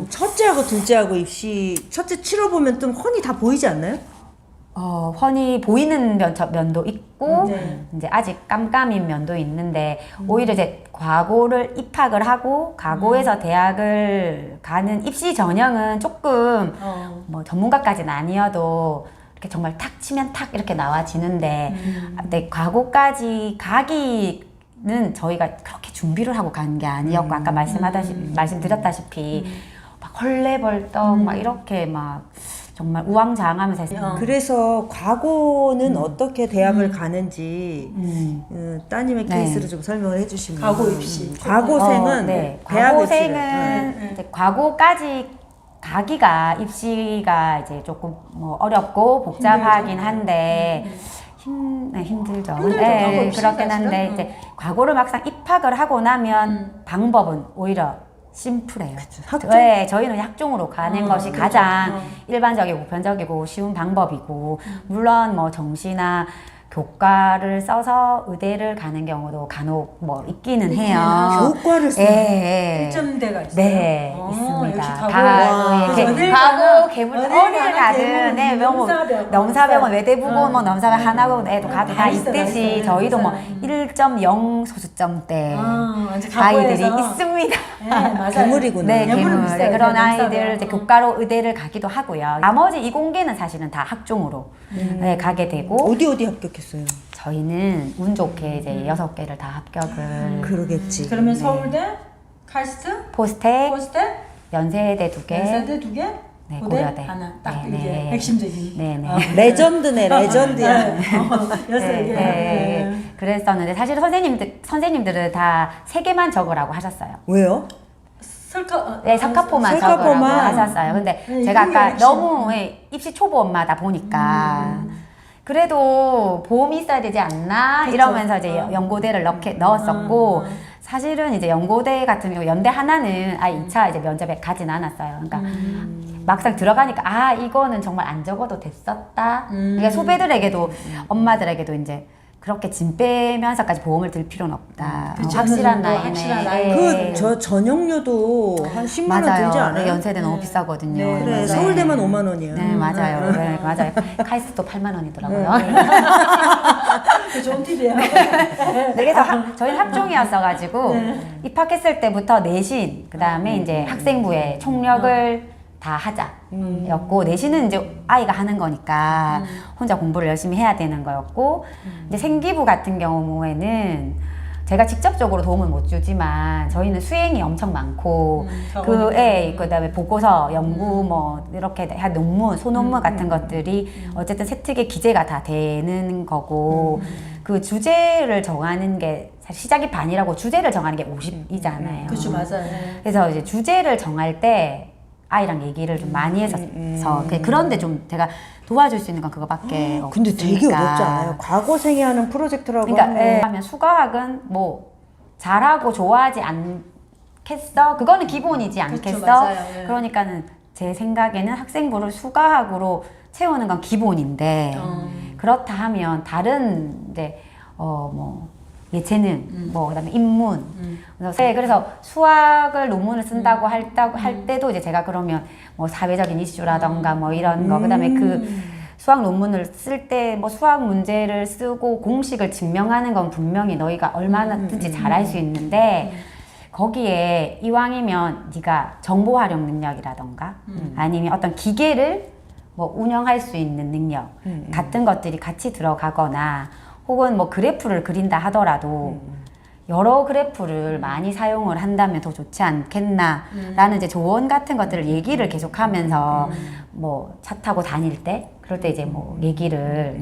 첫째하고 둘째하고 입시 첫째 치러보면 좀 훤히 다 보이지 않나요? 훤히 보이는 면도 있고 이제 아직 깜깜인 면도 있는데 오히려 이제 과고를 입학을 하고 과고에서 대학을 가는 입시 전형은 조금 뭐 전문가까지는 아니어도 이렇게 정말 탁 치면 탁 이렇게 나와지는데 근데 과고까지 가기는 저희가 그렇게 준비를 하고 간 게 아니었고 아까 말씀드렸다시피 막 헐레벌떡 막 이렇게 막 정말 우왕좌왕하면서 했어요. 그래서 과거는 어떻게 대학을 가는지 따님의 네. 케이스를 좀 설명을 해주시면. 과거 입시. 과거생은 네. 대학 입시를. 과고생은 이제 과고까지 가기가 입시가 이제 조금 뭐 어렵고 복잡하긴 한데 힘들죠. 힘들죠. 네, 과거 입시 그렇긴 사실은. 한데 이제 과고를 막상 입학을 하고 나면 방법은 오히려 심플해요. 학종? 네, 저희는 학종으로 가는 것이 가장 일반적이고 보편적이고 쉬운 방법이고 물론 뭐 정시나 교과를 써서 의대를 가는 경우도 간혹 뭐 있기는 해요. 교과를 써요? 예, 예. 1점대가 있어요? 네, 역시 있습니다. 과거. 과거 개물 어디를 가든 네, 뭐 명사병원, 외대부고 뭐 명사병원 하나고 애도 다 있듯이 저희도 뭐 1.0 소수점대 아이들이 있습니다. 네, 맞아요. 괴물이구나. 네, 괴물은 괴물. 비싸요. 그런 명사병원. 아이들 이제 교과로 의대를 가기도 하고요. 나머지 이공계는 사실은 다 학종으로 네, 가게 되고 어디 합격했어요? 저희는 운 좋게 이제 6개를 다 합격을 그러겠지. 그러면 서울대, 카이스트, 포스텍, 포스텍, 연세대 2개, 연세대 2개, 네, 고대 고려대 하나. 딱 네, 이게 네. 핵심적인. 네네. 레전드네, 레전드야. 여섯 개. 네. 그랬었는데 사실 선생님들은 다 3개만 적으라고 하셨어요. 왜요? 네, 석가포만 적으라고 석가포만. 하셨어요. 근데 네, 제가 이게 아까 핵심. 너무 입시 초보 엄마다 보니까 그래도 보험이 있어야 되지 않나 그쵸. 이러면서 이제 연고대를 넣었었고 사실은 이제 연고대 같은 경우 연대 하나는 2차 이제 면접에 가진 않았어요. 그러니까 막상 들어가니까 아 이거는 정말 안 적어도 됐었다. 그러니까 후배들에게도 엄마들에게도 이제 그렇게 짐 빼면서까지 보험을 들 필요는 없다. 그쵸. 확실한 어느 정도 나이네. 확실한 나이. 네. 저 전용료도 한 10만 원 들지 맞아요. 않아요? 연세대 너무 비싸거든요. 네, 그래, 맞아요. 서울대만 5만 원이야. 네, 맞아요. 네, 맞아요. 카이스트도 8만 원이더라고요. 그 좋은 팁이에요. 그래서 저희는 학종이었어가지고 입학했을 때부터 내신, 그 다음에 이제 학생부에 총력을 다 하자였고 내신은 이제 아이가 하는 거니까 혼자 공부를 열심히 해야 되는 거였고 이제 생기부 같은 경우에는 제가 직접적으로 도움을 못 주지만 저희는 수행이 엄청 많고 그다음에 보고서, 연구 뭐 이렇게 한 논문, 소논문 같은 것들이 어쨌든 세특의 기재가 다 되는 거고 그 주제를 정하는 게 사실 시작이 반이라고 주제를 정하는 게 50이잖아요. 그렇죠, 맞아요. 그래서 이제 주제를 정할 때 아이랑 얘기를 좀 많이 해서 그런데 좀 제가 도와줄 수 있는 건 그거밖에 없으니까. 근데 되게 어렵지 않아요? 과거생이 하는 프로젝트라고 그러니까 하면 수과학은 뭐 잘하고 좋아하지 않겠어? 그거는 기본이지 않겠어? 맞아요. 네. 그러니까는 제 생각에는 학생부를 수과학으로 채우는 건 기본인데 그렇다 하면 다른 이제 뭐 예체능, 뭐 그다음에 인문. 그래서 수학을 논문을 쓴다고 할 때도 이제 제가 그러면 뭐 사회적인 이슈라던가 뭐 이런 거, 그다음에 그 수학 논문을 쓸 때 뭐 수학 문제를 쓰고 공식을 증명하는 건 분명히 너희가 얼마나든지 잘할 수 있는데 거기에 이왕이면 네가 정보 활용 능력이라던가 아니면 어떤 기계를 뭐 운영할 수 있는 능력 같은 것들이 같이 들어가거나 혹은 뭐 그래프를 그린다 하더라도 여러 그래프를 많이 사용을 한다면 더 좋지 않겠나라는 이제 조언 같은 것들을 얘기를 계속하면서 뭐 차 타고 다닐 때 그럴 때 이제 뭐 얘기를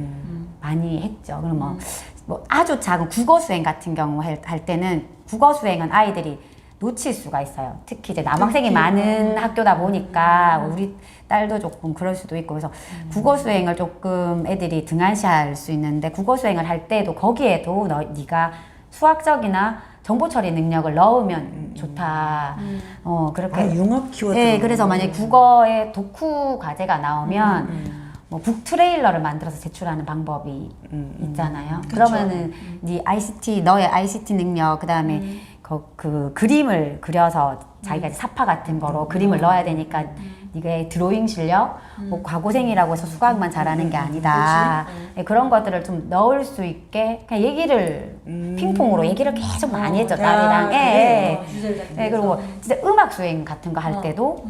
많이 했죠. 그럼 뭐 아주 작은 국어 수행 같은 경우 할 때는 국어 수행은 아이들이 놓칠 수가 있어요. 특히 이제 남학생이 많은 학교다 보니까 우리 딸도 조금 그럴 수도 있고 그래서 국어 수행을 조금 애들이 등한시할 수 있는데 국어 수행을 할 때도 거기에도 네가 수학적이나 정보 처리 능력을 넣으면 좋다. 그렇게 융합 키워드. 네, 그래서 만약에 국어에 독후 과제가 나오면 뭐 북 트레일러를 만들어서 제출하는 방법이 있잖아요. 그러면은 네 ICT 너의 ICT 능력 그다음에 그 그림을 그려서 자기가 이제 사파 같은 거로 그림을 넣어야 되니까 이게 드로잉 실력, 뭐 과고생이라고 해서 수학만 잘하는 게 아니다. 네, 그런 것들을 좀 넣을 수 있게 그냥 얘기를 핑퐁으로 얘기를 계속 많이 했죠, 딸이랑. 예, 그리고 진짜 음악 수행 같은 거 할 때도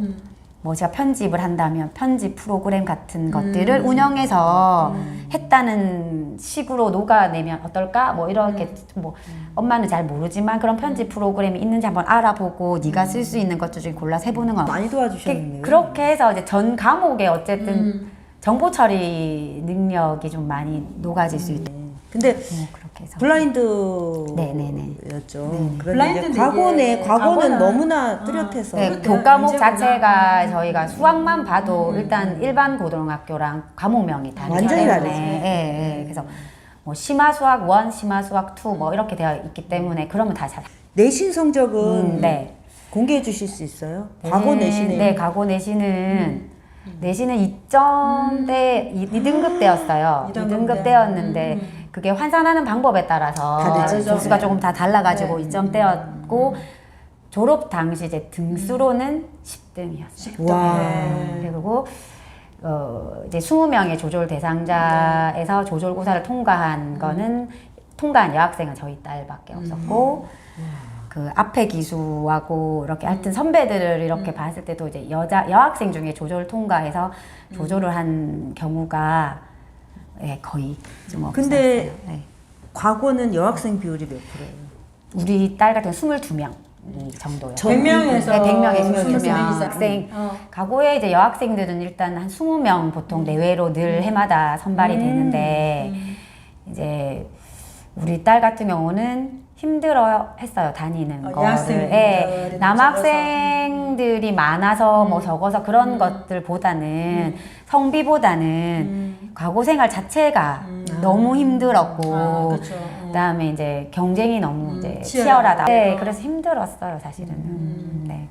뭐 제가 편집을 한다면 편집 프로그램 같은 것들을 운영해서 했다는 식으로 녹아내면 어떨까? 뭐 이렇게 뭐 엄마는 잘 모르지만 그런 편집 프로그램이 있는지 한번 알아보고 네가 쓸 수 있는 것들 중에 골라서 해보는 건 많이 도와주셨네요. 그렇게 해서 이제 전 과목에 어쨌든 정보 처리 능력이 좀 많이 녹아질 수 있대. 근데 그렇게 해서 블라인드였죠. 네네네. 블라인드인데 과거는 이게 과거는 너무나 뚜렷해서 네, 그렇게 교과목 문제구나. 자체가 저희가 수학만 봐도 일단 일반 고등학교랑 과목명이 다르기 완전히 때문에 다르죠. 예, 예. 그래서 뭐 심화 수학 1, 심화 수학 2 뭐 이렇게 되어 있기 때문에 그러면 다 잘. 내신 성적은 네. 공개해 주실 수 있어요? 과거 내신에 네, 과거 내신은 2점대 2등급 때였어요. 2등급 때였는데 그게 환산하는 방법에 따라서 다르죠. 점수가 네. 조금 다 달라가지고 네. 2점대였고 졸업 당시 이제 등수로는 10등이었어요. 와. 그리고 이제 20명의 조졸 대상자에서 조졸고사를 통과한 거는 통과한 여학생은 저희 딸밖에 없었고 그 앞에 기수하고 이렇게 하여튼 선배들을 이렇게 봤을 때도 이제 여학생 중에 조졸 통과해서 조졸을 한 경우가 예, 거의 좀 없었어요. 근데 네. 과거는 여학생 비율이 몇 프로예요? 우리 딸 같은 22명 정도요. 100명에서 네, 100명에서 22명 22명 학생. 과거에 이제 여학생들은 일단 한 20명 보통 내외로 늘 해마다 선발이 되는데 이제 우리 딸 같은 경우는 힘들어 했어요, 다니는 거를. 여학생들이 예, 남학생들이 많아서 뭐 적어서 그런 것들보다는 성비보다는 과거 생활 자체가 너무 힘들었고 그렇죠. 그다음에 이제 경쟁이 너무 이제 치열하다. 치열하다. 네, 그래서 힘들었어요, 사실은. 네,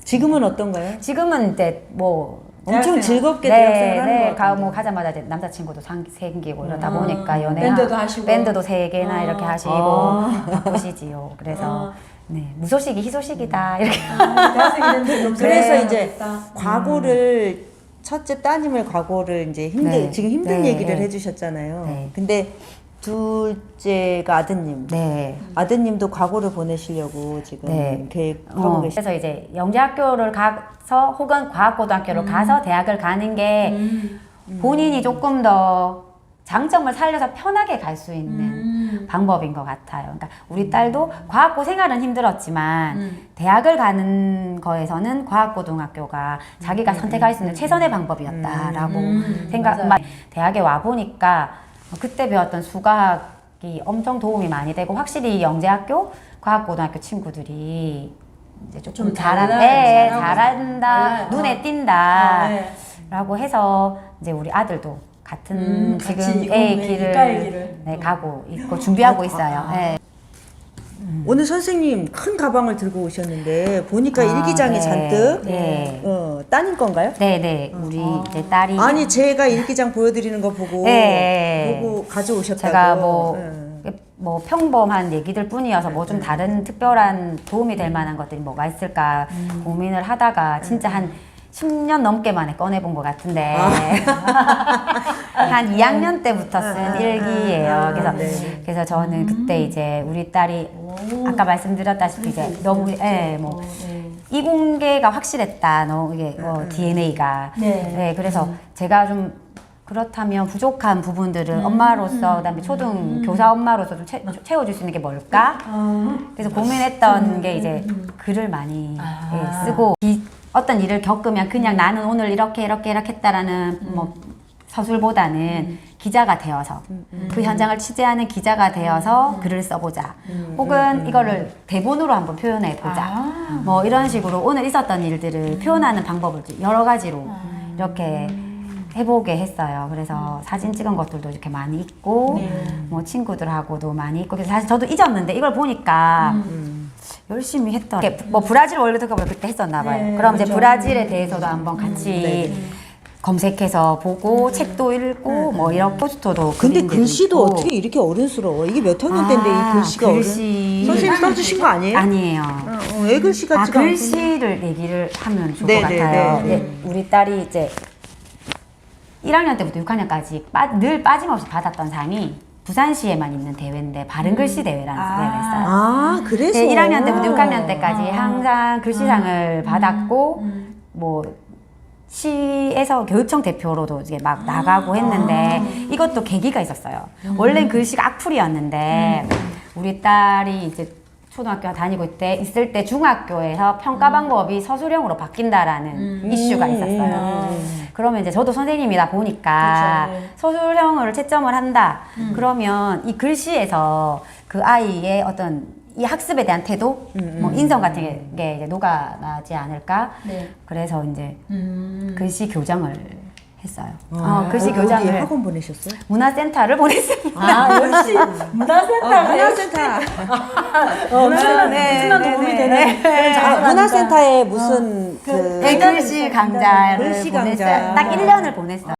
지금은 어떤가요? 지금은 이제 뭐 엄청 대학생. 즐겁게 대학생을 하는 것 같아요. 뭐 가자마자 이제 남자친구도 생기고 이러다 보니까 밴드도 하시고. 밴드도 3개나 이렇게 하시고 바쁘시지요. 그래서 네, 무소식이 희소식이다 이렇게. 대학생이 됐는데 그래서 네. 이제 과거를 첫째 따님을 과거를 이제 네. 지금 힘든 네, 얘기를 네. 해주셨잖아요. 네. 근데 둘째가 아드님. 네. 아드님도 과거를 보내시려고 지금 네. 계획하고 계시죠. 그래서 이제 영재학교를 가서 혹은 과학고등학교를 가서 대학을 가는 게 본인이 조금 더 장점을 살려서 편하게 갈 수 있는 방법인 것 같아요. 그러니까 우리 딸도 과학고 생활은 힘들었지만 대학을 가는 거에서는 과학고등학교가 자기가 선택할 수 있는 최선의 방법이었다라고 생각. 대학에 와 보니까 그때 배웠던 수학이 엄청 도움이 많이 되고 확실히 영재학교, 과학고등학교 친구들이 이제 좀 조금 잘한다. 잘한다, 눈에 띈다. 네. 라고 해서 이제 우리 아들도 같은 같이 지금 이과의 길을 길을. 네, 가고 있고 준비하고 있어요. 네. 오늘 선생님 큰 가방을 들고 오셨는데 보니까 일기장이 네. 잔뜩 네. 따님 건가요? 네, 우리 이제 딸이 아니 제가 일기장 보여드리는 거 보고 네. 보고 가져오셨다고. 제가 네. 뭐 평범한 얘기들 뿐이어서 뭐 좀 다른 특별한 도움이 될 만한 것들이 뭐가 있을까 고민을 하다가 진짜 한 10년 넘게 만에 꺼내본 것 같은데 한 2학년 때부터 쓴 일기예요. 그래서 저는 그때 이제 우리 딸이 아까 말씀드렸다시피 이제 너무 뭐 이공계가 확실했다. 이게 DNA가 네. 그래서 제가 좀 그렇다면 부족한 부분들을 엄마로서 그다음에 초등 교사 엄마로서 좀 채워줄 수 있는 게 뭘까? 그래서 고민했던 게 이제 글을 많이 쓰고 어떤 일을 겪으면 그냥 나는 오늘 이렇게 했다라는 뭐 서술보다는 기자가 되어서 그 현장을 취재하는 기자가 되어서 글을 써보자. 혹은 이거를 대본으로 한번 표현해 보자. 뭐 이런 식으로 오늘 있었던 일들을 표현하는 방법을 여러 가지로 이렇게 해보게 했어요. 그래서 사진 찍은 것들도 이렇게 많이 있고 뭐 친구들하고도 많이 있고 그래서 사실 저도 잊었는데 이걸 보니까 열심히 했던 뭐 브라질 월드컵을 그때 했었나 봐요. 네, 그럼 그렇죠. 이제 브라질에 대해서도 한번 같이 검색해서 보고 책도 읽고 뭐 이런 포스터도 근데 그린 데도 글씨도 있고. 어떻게 이렇게 어른스러워? 이게 몇 학년 때인데 이 글씨가 글씨 선생님 써주신 거 아니에요? 아니에요. 왜 글씨 같지가 않고. 글씨를 얘기를 하면 좋을 네, 것 네, 같아요. 네. 네, 우리 딸이 이제 1학년 때부터 6학년까지 늘 빠짐없이 받았던 상이 부산시에만 있는 대회인데 바른 글씨 대회라는 대회가 있어요. 아, 그래서. 네, 1학년 때부터 6학년 때까지 항상 글씨상을 받았고 뭐 시에서 교육청 대표로도 이제 막 나가고 했는데 이것도 계기가 있었어요. 원래 글씨가 악플이었는데 우리 딸이 이제 초등학교 다니고 있을 때 중학교에서 평가 방법이 서술형으로 바뀐다라는 이슈가 있었어요. 그러면 이제 저도 선생님이다 보니까 그쵸. 서술형을 채점을 한다. 그러면 이 글씨에서 그 아이의 어떤 이 학습에 대한 태도, 뭐 인성 같은 게 이제 녹아나지 않을까. 네. 그래서 이제 글씨 교정을 했어요. 글씨 어디 교정을 학원 보내셨어요? 문화센터를 보냈습니다. 아, 역시 문화센터가 문화센터. 엄청난 도움이 되는. 문화센터에 무슨 그 네, 글씨 강좌를 글씨 강좌. 보냈어요. 딱 1년을 보냈어요.